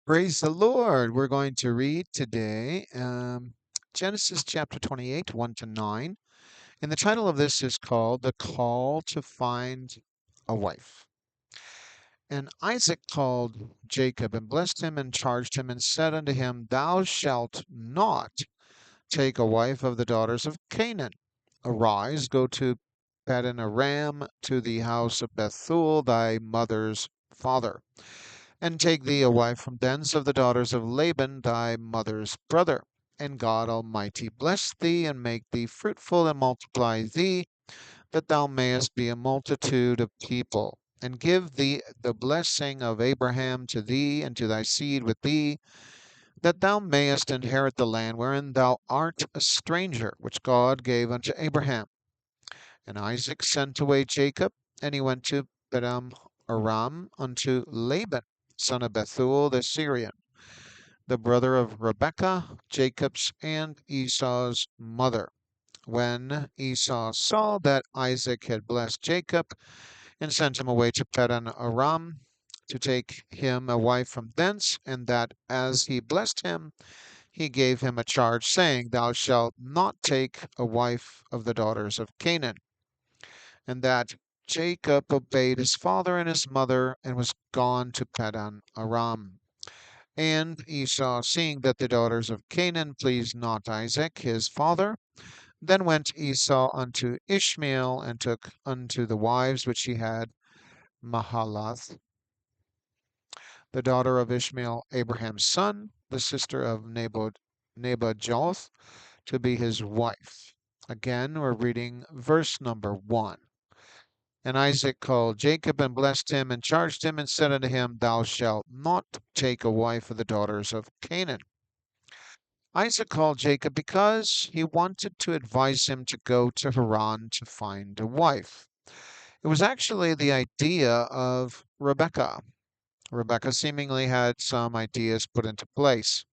Praise the Lord. We're going to read today Genesis chapter 28, 1 to 9. And the title of this is called The Call to Find a Wife. And Isaac called Jacob and blessed him and charged him and said unto him, Thou shalt not take a wife of the daughters of Canaan. Arise, go to Padan-aram to the house of Bethuel, thy mother's father, and take thee a wife from thence of the daughters of Laban thy mother's brother. And God Almighty bless thee, and make thee fruitful, and multiply thee, that thou mayest be a multitude of people, and give thee the blessing of Abraham to thee and to thy seed with thee, that thou mayest inherit the land wherein thou art a stranger, which God gave unto Abraham. And Isaac sent away Jacob, and he went to Padan-aram unto Laban, son of Bethuel the Syrian, the brother of Rebekah, Jacob's and Esau's mother. When Esau saw that Isaac had blessed Jacob, and sent him away to Padan-aram to take him a wife from thence, and that as he blessed him, he gave him a charge, saying, Thou shalt not take a wife of the daughters of Canaan. And that Jacob obeyed his father and his mother, and was gone to Padan-aram. And Esau, seeing that the daughters of Canaan pleased not Isaac his father, then went Esau unto Ishmael, and took unto the wives which he had Mahalath, the daughter of Ishmael, Abraham's son, the sister of Nebajoth, to be his wife. Again, we're reading verse number 1. And Isaac called Jacob and blessed him and charged him and said unto him, Thou shalt not take a wife of the daughters of Canaan. Isaac called Jacob because he wanted to advise him to go to Haran to find a wife. It was actually the idea of Rebekah. Rebekah seemingly had some ideas put into place.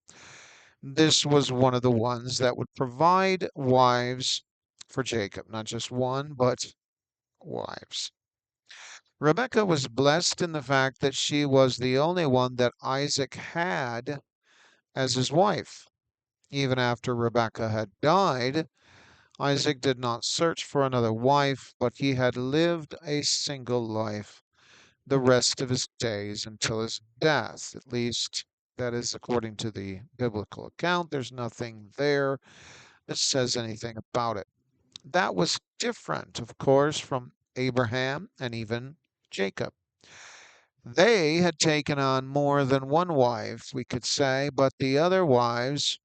This was one of the ones that would provide wives for Jacob, not just one, but wives. Rebekah was blessed in the fact that she was the only one that Isaac had as his wife. Even after Rebekah had died, Isaac did not search for another wife, but he had lived a single life the rest of his days until his death. At least that is according to the biblical account. There's nothing there that says anything about it. That was different, of course, from Abraham and even Jacob. They had taken on more than one wife, we could say, but the other wives,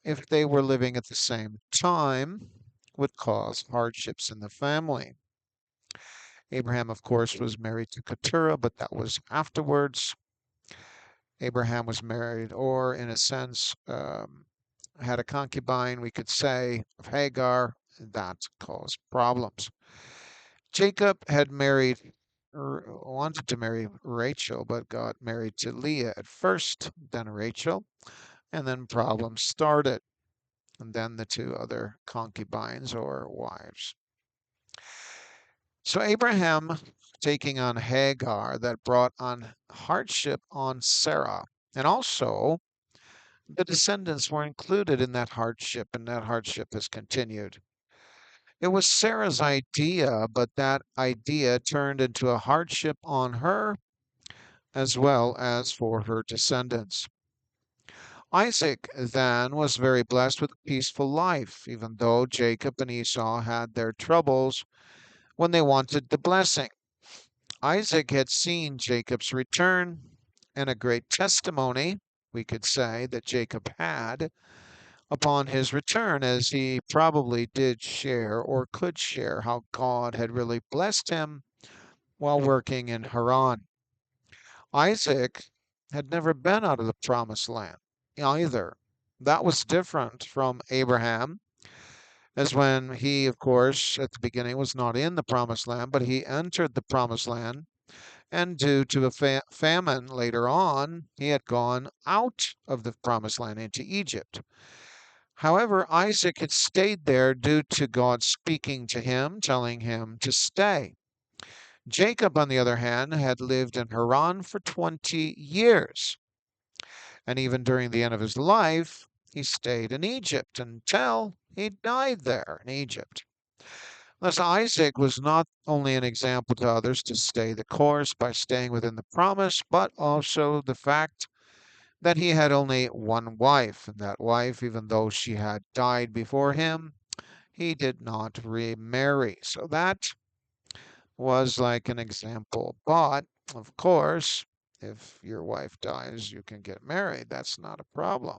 if they were living at the same time, would cause hardships in the family. Abraham, of course, was married to Keturah, but that was afterwards. Abraham was married, or in a sense, had a concubine, we could say, of Hagar. That caused problems. Jacob had wanted to marry Rachel, but got married to Leah at first, then Rachel, and then problems started, and then the two other concubines or wives. So Abraham taking on Hagar, that brought on hardship on Sarah, and also the descendants were included in that hardship, and that hardship has continued. It was Sarah's idea, but that idea turned into a hardship on her as well as for her descendants. Isaac then was very blessed with a peaceful life, even though Jacob and Esau had their troubles when they wanted the blessing. Isaac had seen Jacob's return, and a great testimony, we could say, that Jacob had upon his return, as he probably did share or could share how God had really blessed him while working in Haran. Isaac had never been out of the promised land either. That was different from Abraham, as when he, of course, at the beginning was not in the promised land, but he entered the promised land, and due to a famine later on, he had gone out of the promised land into Egypt. However, Isaac had stayed there due to God speaking to him, telling him to stay. Jacob, on the other hand, had lived in Haran for 20 years, and even during the end of his life, he stayed in Egypt until he died there in Egypt. Thus, Isaac was not only an example to others to stay the course by staying within the promise, but also the fact that he had only one wife, and that wife, even though she had died before him, he did not remarry. So that was like an example. But, of course, if your wife dies, you can get married. That's not a problem.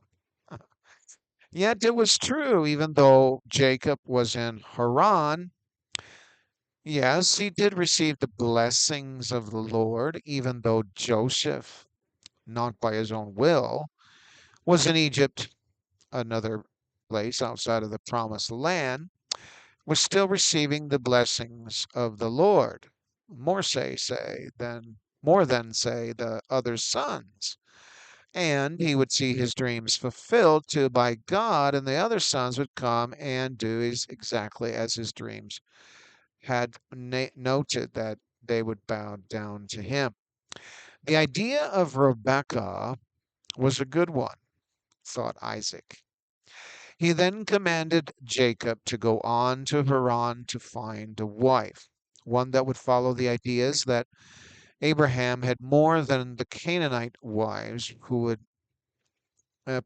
Yet it was true, even though Jacob was in Haran, yes, he did receive the blessings of the Lord, even though Joseph, not by his own will, was in Egypt, another place outside of the promised land, was still receiving the blessings of the Lord, more than say the other sons. And he would see his dreams fulfilled too by God, and the other sons would come and do exactly as his dreams had noted, that they would bow down to him. The idea of Rebekah was a good one, thought Isaac. He then commanded Jacob to go on to Haran to find a wife, one that would follow the ideas that Abraham had more than the Canaanite wives, who would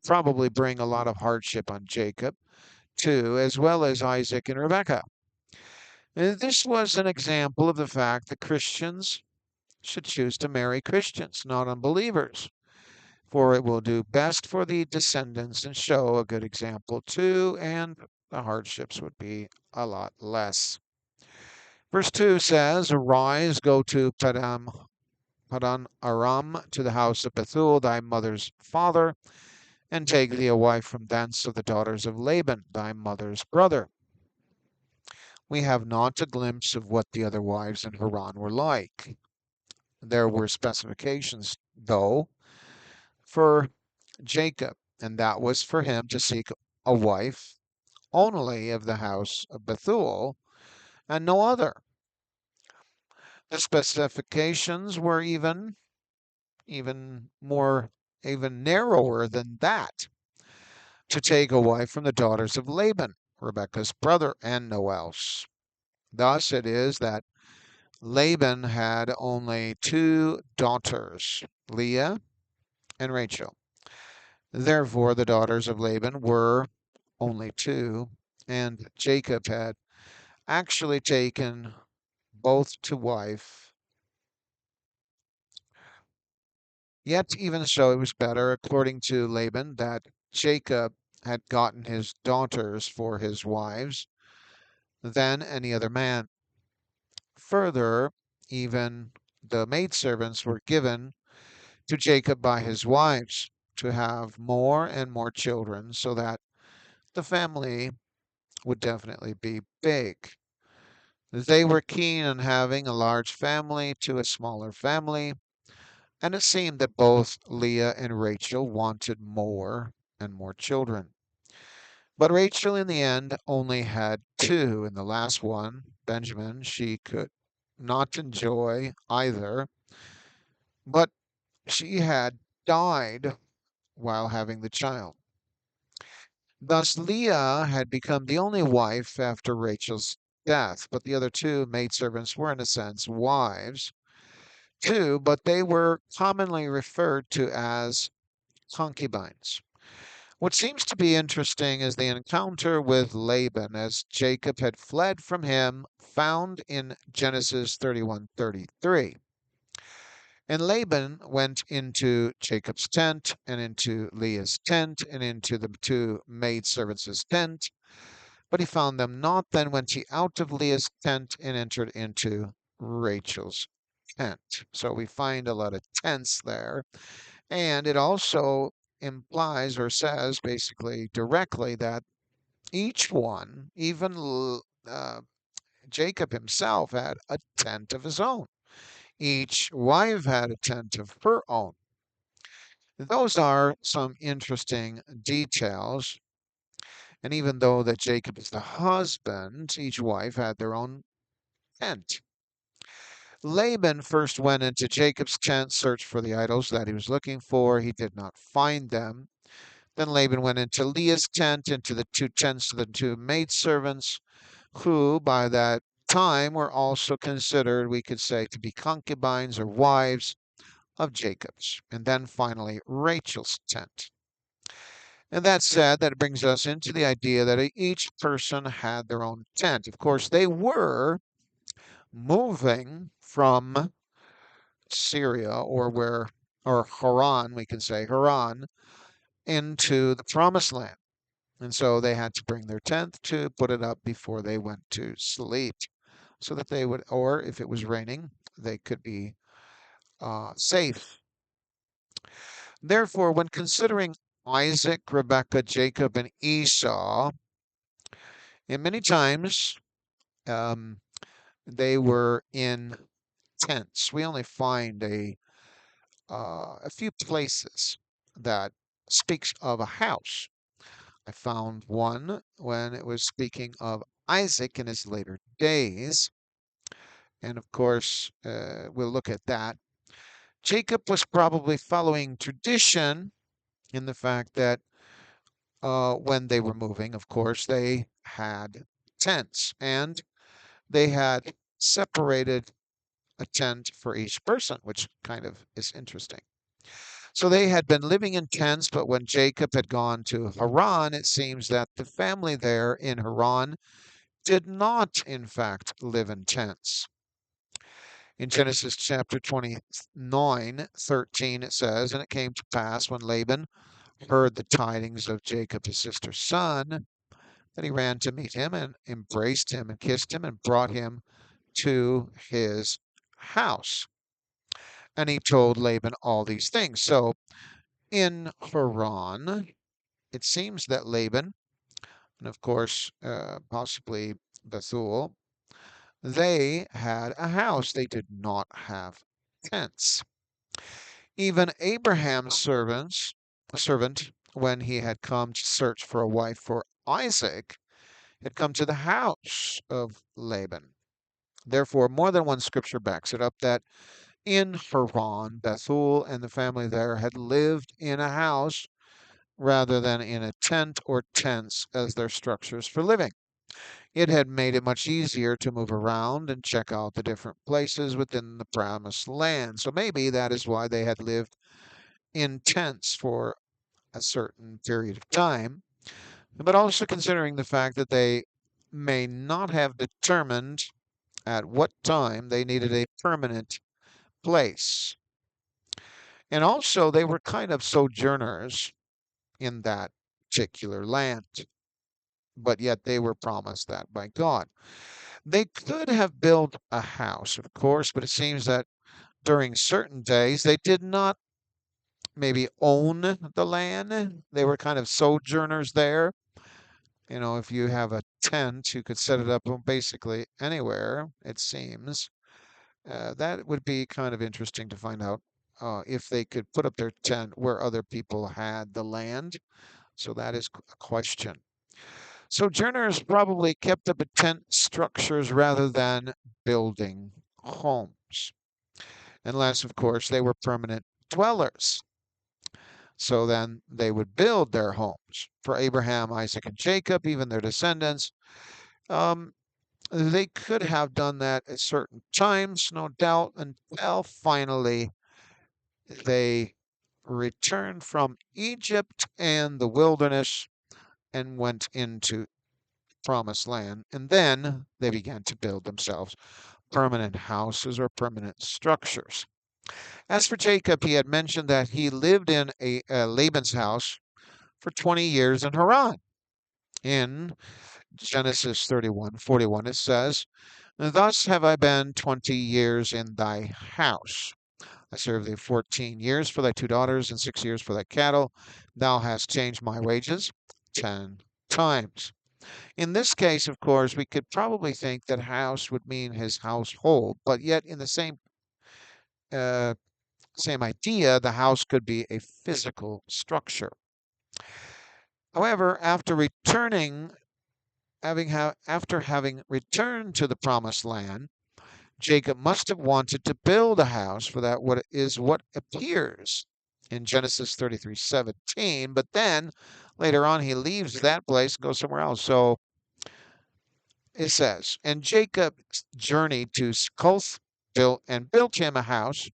probably bring a lot of hardship on Jacob, too, as well as Isaac and Rebekah. This was an example of the fact that Christians should choose to marry Christians, not unbelievers, for it will do best for the descendants and show a good example too, and the hardships would be a lot less. Verse 2 says, Arise, go to Padan-aram, to the house of Bethuel, thy mother's father, and take thee a wife from thence of the daughters of Laban, thy mother's brother. We have not a glimpse of what the other wives in Haran were like. There were specifications, though, for Jacob, and that was for him to seek a wife only of the house of Bethuel and no other. The specifications were even more, even narrower than that, to take a wife from the daughters of Laban, Rebekah's brother, and no else. Thus it is that Laban had only two daughters, Leah and Rachel. Therefore, the daughters of Laban were only two, and Jacob had actually taken both to wife. Yet, even so, it was better, according to Laban, that Jacob had gotten his daughters for his wives than any other man. Further, even the maidservants were given to Jacob by his wives to have more and more children, so that the family would definitely be big. They were keen on having a large family to a smaller family, and it seemed that both Leah and Rachel wanted more and more children. But Rachel, in the end, only had two, and the last one, Benjamin, she could not enjoy either, but she had died while having the child. Thus, Leah had become the only wife after Rachel's death, but the other two maidservants were, in a sense, wives too, but they were commonly referred to as concubines. What seems to be interesting is the encounter with Laban, as Jacob had fled from him, found in Genesis 31:33. And Laban went into Jacob's tent, and into Leah's tent, and into the two maidservants' tent, but he found them not. Then went he out of Leah's tent and entered into Rachel's tent. So we find a lot of tents there. And it also implies or says basically directly that each one, even Jacob himself, had a tent of his own. Each wife had a tent of her own. Those are some interesting details. And even though that Jacob is the husband, each wife had their own tent. Laban first went into Jacob's tent, searched for the idols that he was looking for. He did not find them. Then Laban went into Leah's tent, into the two tents of the two maidservants, who by that time were also considered, we could say, to be concubines or wives of Jacob's. And then finally, Rachel's tent. And that said, that brings us into the idea that each person had their own tent. Of course, they were moving from Syria or Haran, we can say Haran, into the promised land. And so they had to bring their tent to put it up before they went to sleep so that they would, or if it was raining, they could be safe. Therefore, when considering Isaac, Rebekah, Jacob, and Esau, and many times um, they were in tents. We only find a few places that speaks of a house. I found one when it was speaking of Isaac in his later days, and of course we'll look at that. Jacob was probably following tradition in the fact that when they were moving, of course, they had tents and they had separated a tent for each person, which kind of is interesting. So they had been living in tents, but when Jacob had gone to Haran, it seems that the family there in Haran did not, in fact, live in tents. In Genesis chapter 29:13, it says, "And it came to pass when Laban heard the tidings of Jacob his sister's son, that he ran to meet him and embraced him and kissed him and brought him to his house. And he told Laban all these things." So in Haran, it seems that Laban, and of course, possibly Bethuel, they had a house. They did not have tents. Even Abraham's servant, when he had come to search for a wife for Isaac, had come to the house of Laban. Therefore, more than one scripture backs it up that in Haran, Bethuel and the family there had lived in a house rather than in a tent or tents as their structures for living. It had made it much easier to move around and check out the different places within the promised land. So maybe that is why they had lived in tents for a certain period of time, but also considering the fact that they may not have determined at what time they needed a permanent place. And also, they were kind of sojourners in that particular land, but yet they were promised that by God. They could have built a house, of course, but it seems that during certain days they did not maybe own the land. They were kind of sojourners there. You know, if you have a tent, you could set it up basically anywhere, it seems. That would be kind of interesting to find out if they could put up their tent where other people had the land. So that is a question. Sojourners probably kept up tent structures rather than building homes, unless, of course, they were permanent dwellers. So then they would build their homes for Abraham, Isaac, and Jacob, even their descendants. Um, they could have done that at certain times, no doubt, until finally they returned from Egypt and the wilderness and went into promised land. And then they began to build themselves permanent houses or permanent structures. As for Jacob, he had mentioned that he lived in Laban's house for 20 years in Haran. In Genesis 31:41, it says, "Thus have I been 20 years in thy house. I served thee 14 years for thy two daughters and 6 years for thy cattle. Thou hast changed my wages 10 times." In this case, of course, we could probably think that house would mean his household, but yet in the uh, same idea, the house could be a physical structure. However, after having returned to the promised land, Jacob must have wanted to build a house for that what appears in Genesis 33:17, but then later on he leaves that place and goes somewhere else. So it says, and Jacob journeyed to Succoth, built him a house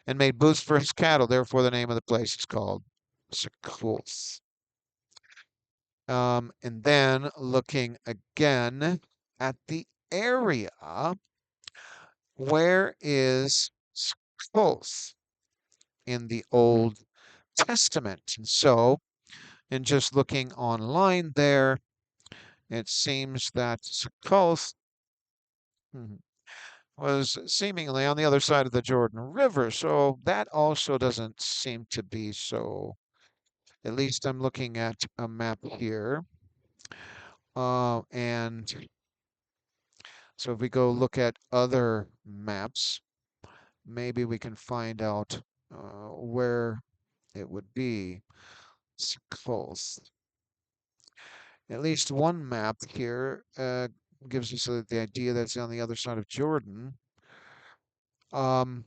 and made booths for his cattle. Therefore, the name of the place is called Succoth. And then looking again at the area, where is Succoth in the Old Testament? And so, in just looking online there, it seems that Succoth was seemingly on the other side of the Jordan River. So that also doesn't seem to be so. At least I'm looking at a map here. And so if we go look at other maps, maybe we can find out where it would be. Close. At least one map here gives us the idea that it's on the other side of Jordan. Um,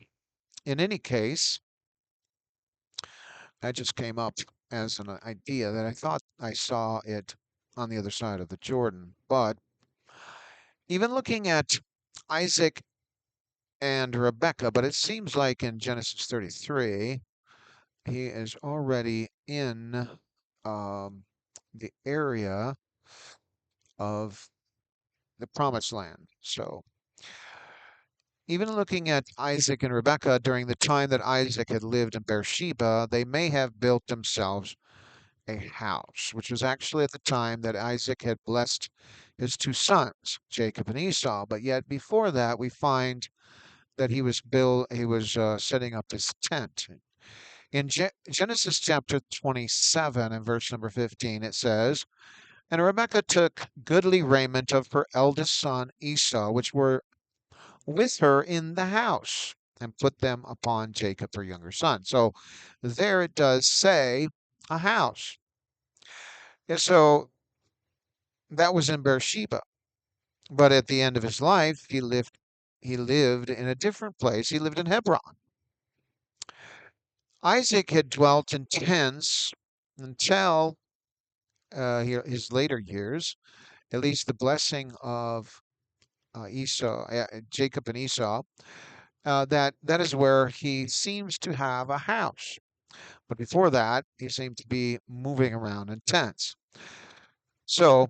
in any case, that just came up as an idea that I thought I saw it on the other side of the Jordan. But even looking at Isaac and Rebecca, but it seems like in Genesis 33, he is already in the area of the promised land. So even looking at Isaac and Rebekah during the time that Isaac had lived in Beersheba, they may have built themselves a house, which was actually at the time that Isaac had blessed his two sons, Jacob and Esau. But yet before that, we find that he was setting up his tent. In Genesis chapter 27 and verse number 15, it says, and Rebekah took goodly raiment of her eldest son Esau, which were with her in the house, and put them upon Jacob, her younger son. So there it does say a house. And so that was in Beersheba. But at the end of his life, he lived in a different place. He lived in Hebron. Isaac had dwelt in tents until his later years, at least the blessing of Jacob and Esau. That is where he seems to have a house. But before that, he seemed to be moving around in tents. So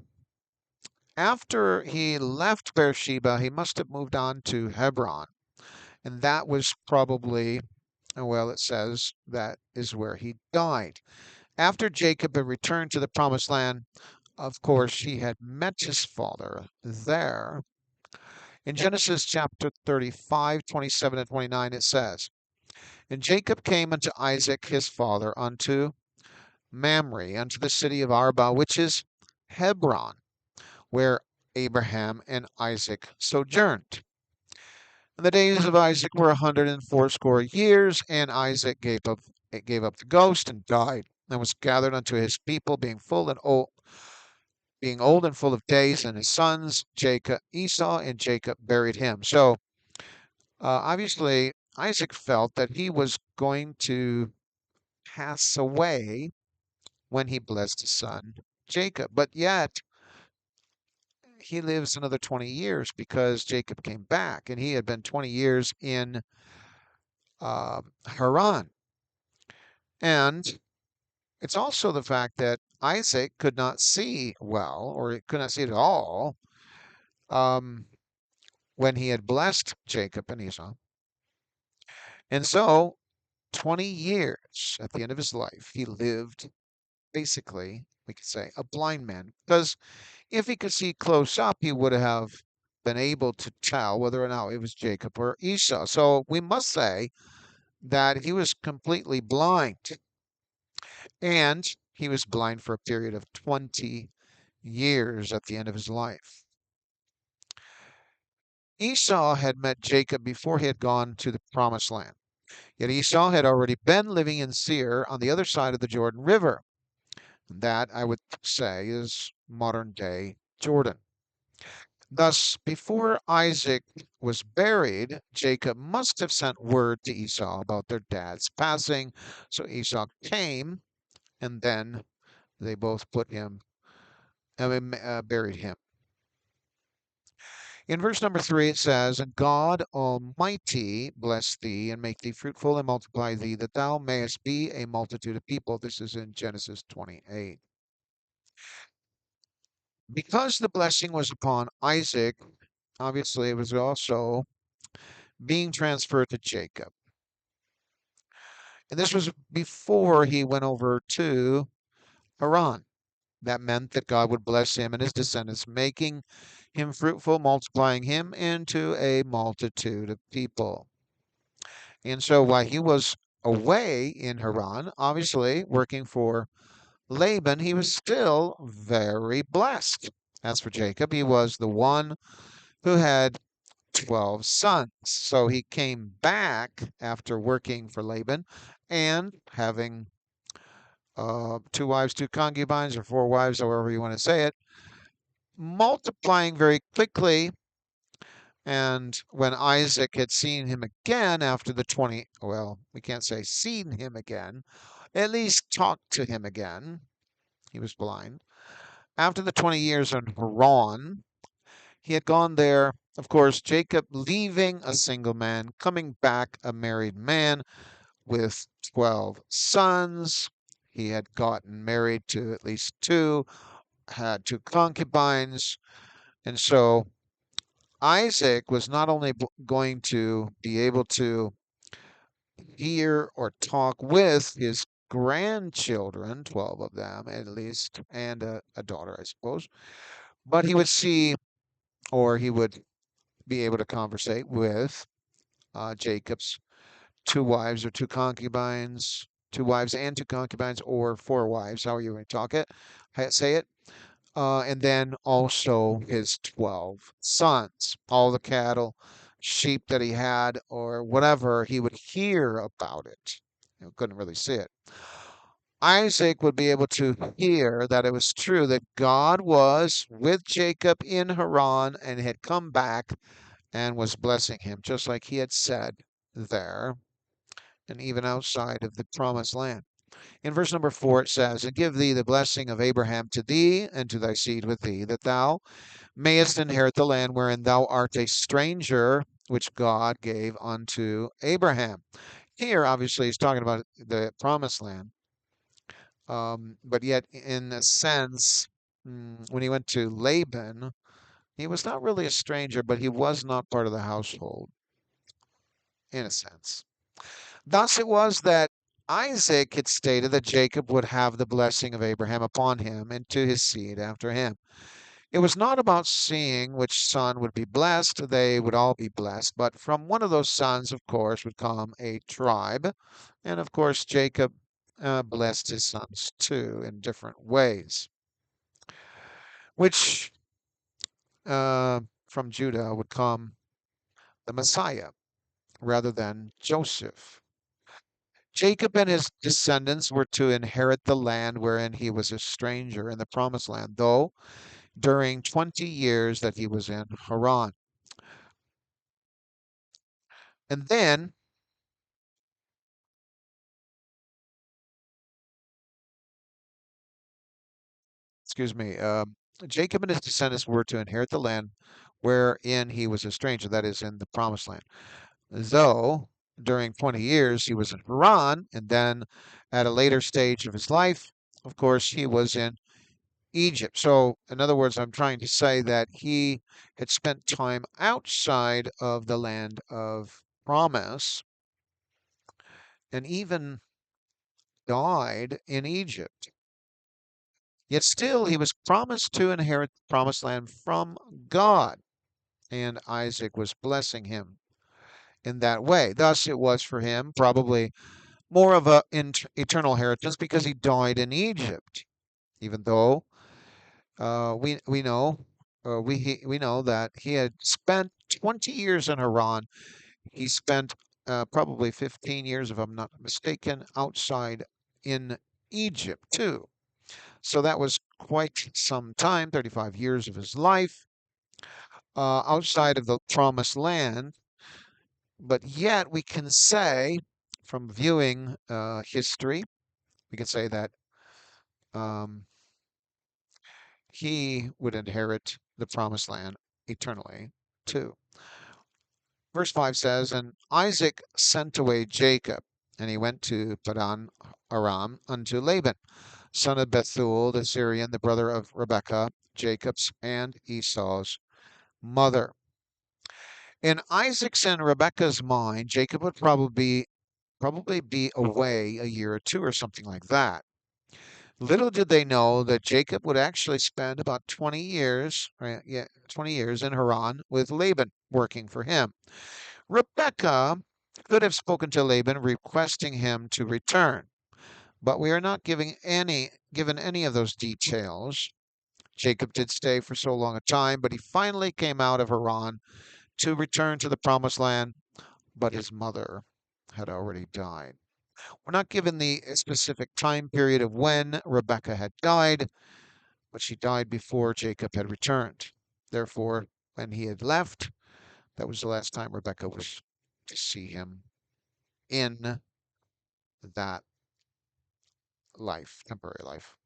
after he left Beersheba, he must have moved on to Hebron. And that was probably, well, it says that is where he died. After Jacob had returned to the promised land, of course, he had met his father there. In Genesis chapter 35, 27 and 29, it says, and Jacob came unto Isaac his father unto Mamre, unto the city of Arba, which is Hebron, where Abraham and Isaac sojourned. And the days of Isaac were 180 years, and Isaac gave up the ghost and died, and was gathered unto his people, being old and full of days, and his sons Jacob, Esau, and Jacob buried him. So obviously, Isaac felt that he was going to pass away when he blessed his son Jacob, but yet he lives another 20 years because Jacob came back, and he had been 20 years in Haran. And it's also the fact that Isaac could not see well, or he could not see at all, um, when he had blessed Jacob and Esau. And so, 20 years at the end of his life, he lived basically, we could say, a blind man. Because if he could see close up, he would have been able to tell whether or not it was Jacob or Esau. So we must say that he was completely blind. And he was blind for a period of 20 years at the end of his life. Esau had met Jacob before he had gone to the promised land. Yet Esau had already been living in Seir on the other side of the Jordan River. That, I would say, is modern day Jordan. Thus, before Isaac was buried, Jacob must have sent word to Esau about their dad's passing. So Esau came, and then they both buried him. In verse number 3, it says, "And God Almighty bless thee, and make thee fruitful, and multiply thee, that thou mayest be a multitude of people." This is in Genesis 28. Because the blessing was upon Isaac, obviously it was also being transferred to Jacob. And this was before he went over to Haran. That meant that God would bless him and his descendants, making him fruitful, multiplying him into a multitude of people. And so while he was away in Haran, obviously working for Laban, he was still very blessed. As for Jacob, he was the one who had 12 sons. So he came back after working for Laban and having two wives, two concubines, or four wives, however you want to say it, multiplying very quickly. And when Isaac had seen him again after the 20, well, we can't say seen him again, at least talked to him again. He was blind. After the 20 years in Haran, he had gone there, of course, Jacob leaving a single man, coming back a married man with 12 sons. He had gotten married to at least two, had two concubines. And so Isaac was not only going to be able to hear or talk with his grandchildren, 12 of them at least, and a daughter, I suppose, but he would see, or he would be able to conversate with Jacob's two wives or two concubines, two wives and two concubines, or four wives, however you want to say it. And then also his 12 sons, all the cattle, sheep that he had, or whatever, he would hear about it. You couldn't really see it. Isaac would be able to hear that it was true that God was with Jacob in Haran and had come back and was blessing him, just like he had said there, and even outside of the promised land. In verse number 4, it says, "And give thee the blessing of Abraham to thee and to thy seed with thee, that thou mayest inherit the land wherein thou art a stranger, which God gave unto Abraham." Here, obviously, he's talking about the promised land, but yet, in a sense, when he went to Laban, he was not really a stranger, but he was not part of the household, in a sense. Thus it was that Isaac had stated that Jacob would have the blessing of Abraham upon him and to his seed after him. It was not about seeing which son would be blessed, they would all be blessed, but from one of those sons, of course, would come a tribe. And of course, Jacob blessed his sons too in different ways, which from Judah would come the Messiah rather than Joseph. Jacob and his descendants were to inherit the land wherein he was a stranger in the promised land, though during 20 years that he was in Haran. And then, excuse me, Jacob and his descendants were to inherit the land wherein he was a stranger, that is, in the promised land. Though during 20 years he was in Haran, and then at a later stage of his life, of course, he was in Egypt. So, in other words, I'm trying to say that he had spent time outside of the land of promise and even died in Egypt. Yet still, he was promised to inherit the promised land from God, and Isaac was blessing him in that way. Thus, it was for him probably more of a eternal inheritance because he died in Egypt, even though we know we know that he had spent 20 years in Haran. He spent probably 15 years, if I'm not mistaken, outside in Egypt too. So that was quite some time, 35 years of his life. outside of the promised land, but yet we can say, from viewing history, we can say that um, he would inherit the promised land eternally too. Verse 5 says, And Isaac sent away Jacob, and he went to Padan-aram unto Laban, son of Bethuel the Syrian, the brother of Rebekah, Jacob's and Esau's mother. In Isaac's and Rebekah's mind, Jacob would probably be away a year or two or something like that. Little did they know that Jacob would actually spend about 20 years, right, yeah, 20 years in Haran with Laban working for him. Rebekah could have spoken to Laban requesting him to return, but we are not given any of those details. Jacob did stay for so long a time, but he finally came out of Haran to return to the promised land, but his mother had already died. We're not given the specific time period of when Rebekah had died, but she died before Jacob had returned. Therefore, when he had left, that was the last time Rebekah was to see him in that life, temporary life.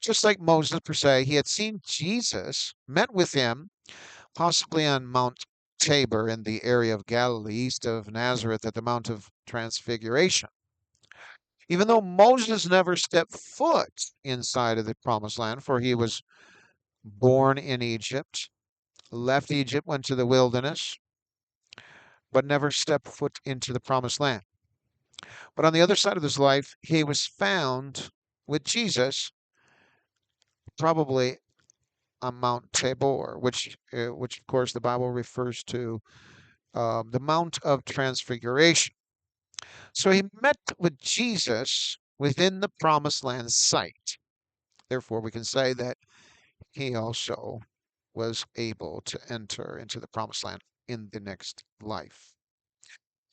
Just like Moses, per se, he had seen Jesus, met with him, possibly on Mount Tabor in the area of Galilee, east of Nazareth, at the Mount of Transfiguration. Even though Moses never stepped foot inside of the promised land, for he was born in Egypt, left Egypt, went to the wilderness, but never stepped foot into the promised land. But on the other side of his life, he was found with Jesus, probably on Mount Tabor, which of course the Bible refers to the Mount of Transfiguration. So he met with Jesus within the promised land site. Therefore, we can say that he also was able to enter into the promised land in the next life.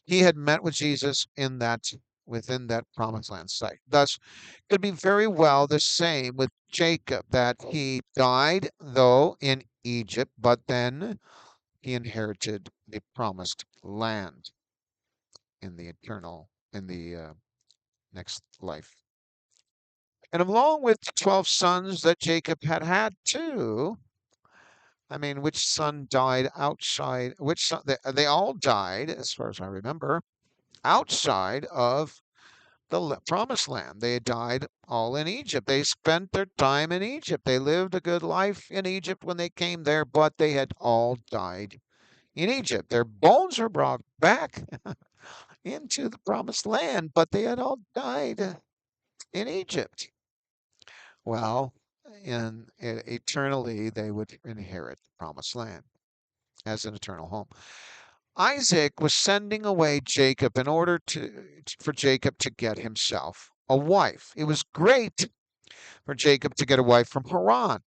He had met with Jesus within that promised land site. Thus, it could be very well the same with Jacob, that he died, though, in Egypt, but then he inherited the promised land in the next life. And along with the 12 sons that Jacob had too, I mean, which son died outside, which son, they all died, as far as I remember, outside of the promised land. They died all in Egypt. They spent their time in Egypt. They lived a good life in Egypt when they came there, but they had all died in Egypt. Their bones were brought back into the promised land, but they had all died in Egypt. Well, eternally they would inherit the promised land as an eternal home. Isaac was sending away Jacob in order for Jacob to get himself a wife. It was great for Jacob to get a wife from Haran.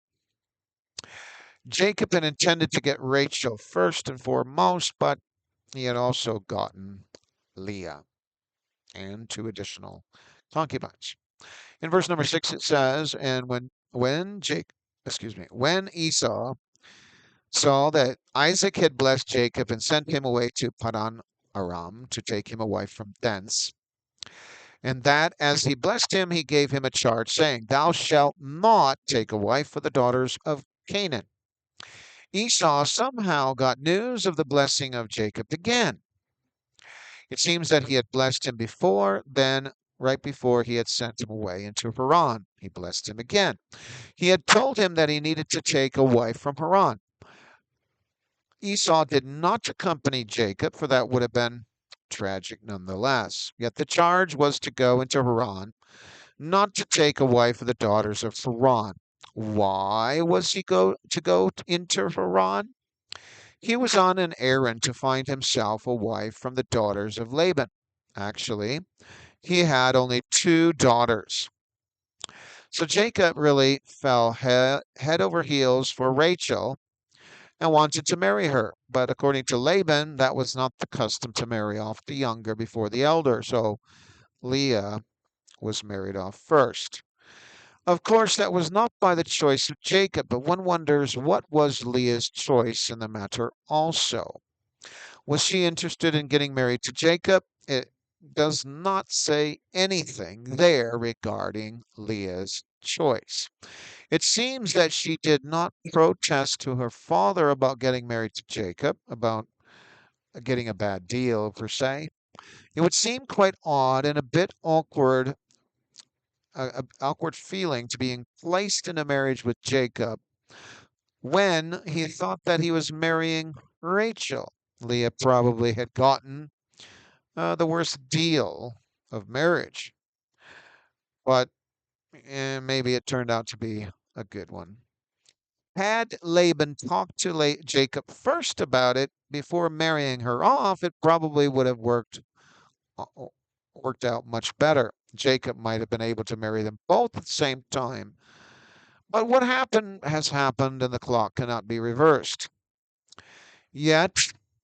Jacob had intended to get Rachel first and foremost, but he had also gotten Leah and two additional concubines. In verse number 6 it says, and when Esau saw that Isaac had blessed Jacob and sent him away to Padan-aram to take him a wife from thence, and that as he blessed him, he gave him a charge, saying, Thou shalt not take a wife for the daughters of Canaan. Esau somehow got news of the blessing of Jacob again. It seems that he had blessed him before, then right before he had sent him away into Haran, he blessed him again. He had told him that he needed to take a wife from Haran. Esau did not accompany Jacob, for that would have been tragic nonetheless. Yet the charge was to go into Haran, not to take a wife of the daughters of Haran. Why was he to go into Haran? He was on an errand to find himself a wife from the daughters of Laban. Actually, he had only two daughters. So Jacob really fell head over heels for Rachel and wanted to marry her. But according to Laban, that was not the custom to marry off the younger before the elder. So Leah was married off first. Of course, that was not by the choice of Jacob, but one wonders what was Leah's choice in the matter also. Was she interested in getting married to Jacob? It does not say anything there regarding Leah's choice. It seems that she did not protest to her father about getting married to Jacob, about getting a bad deal, per se. It would seem quite odd and a bit awkward, awkward feeling to being placed in a marriage with Jacob when he thought that he was marrying Rachel. Leah probably had gotten the worst deal of marriage, but maybe it turned out to be a good one. Had Laban talked to Jacob first about it before marrying her off, it probably would have worked out much better. Jacob might have been able to marry them both at the same time. But what happened has happened, and the clock cannot be reversed. Yet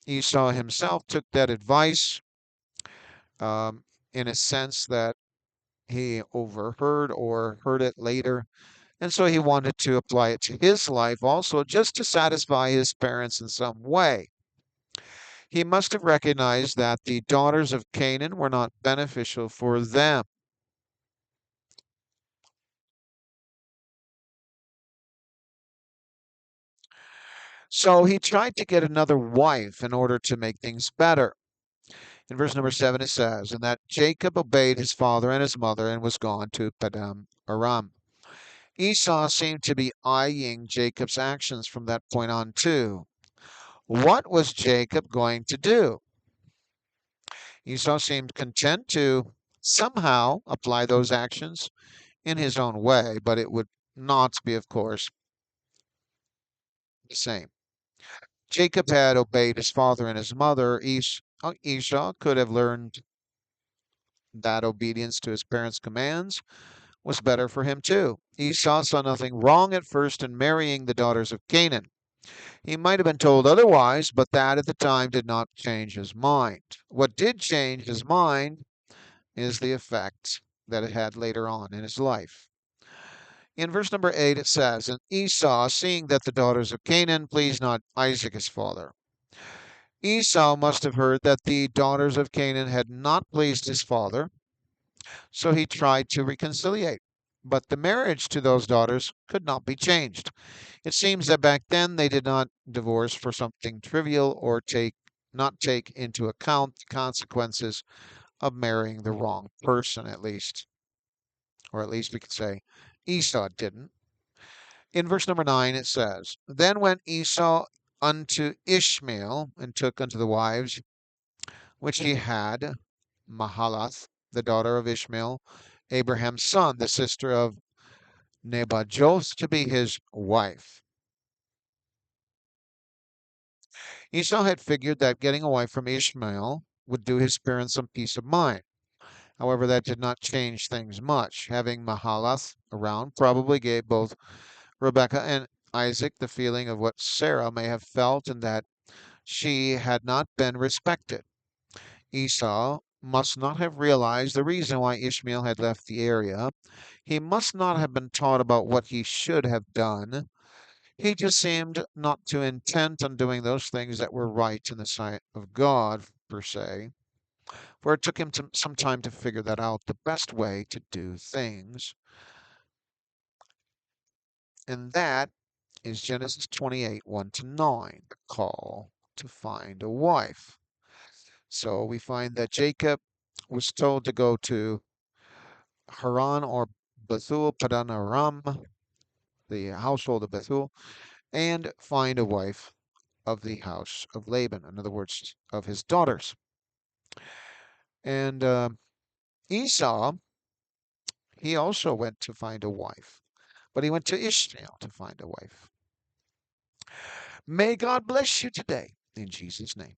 Esau himself took that advice in a sense that he overheard or heard it later. And so he wanted to apply it to his life also, just to satisfy his parents in some way. He must have recognized that the daughters of Canaan were not beneficial for them. So he tried to get another wife in order to make things better. In verse number 7, it says, "And that Jacob obeyed his father and his mother and was gone to Padan-aram." Esau seemed to be eyeing Jacob's actions from that point on, too. What was Jacob going to do? Esau seemed content to somehow apply those actions in his own way, but it would not be, of course, the same. Jacob had obeyed his father and his mother. Esau could have learned that obedience to his parents' commands was better for him too. Esau saw nothing wrong at first in marrying the daughters of Canaan. He might have been told otherwise, but that at the time did not change his mind. What did change his mind is the effect that it had later on in his life. In verse number 8, it says, "And Esau, seeing that the daughters of Canaan pleased not Isaac his father." Esau must have heard that the daughters of Canaan had not pleased his father, so he tried to reconciliate. But the marriage to those daughters could not be changed. It seems that back then they did not divorce for something trivial or not take into account the consequences of marrying the wrong person, at least. Or at least we could say Esau didn't. In verse number 9, it says, "Then went Esau unto Ishmael, and took unto the wives which he had Mahalath, the daughter of Ishmael, Abraham's son, the sister of Nebajoth, to be his wife." Esau had figured that getting a wife from Ishmael would do his parents some peace of mind. However, that did not change things much. Having Mahalath around probably gave both Rebekah and Isaac the feeling of what Sarah may have felt, and that she had not been respected. Esau must not have realized the reason why Ishmael had left the area. He must not have been taught about what he should have done. He just seemed not too intent on doing those things that were right in the sight of God, per se, for it took him some time to figure that out, the best way to do things. And that is Genesis 28, 1 to 9, the call to find a wife. So we find that Jacob was told to go to Haran or Bethuel, Padan-aram, the household of Bethuel, and find a wife of the house of Laban, in other words, of his daughters. And Esau, he also went to find a wife, but he went to Ishmael to find a wife. May God bless you today in Jesus' name.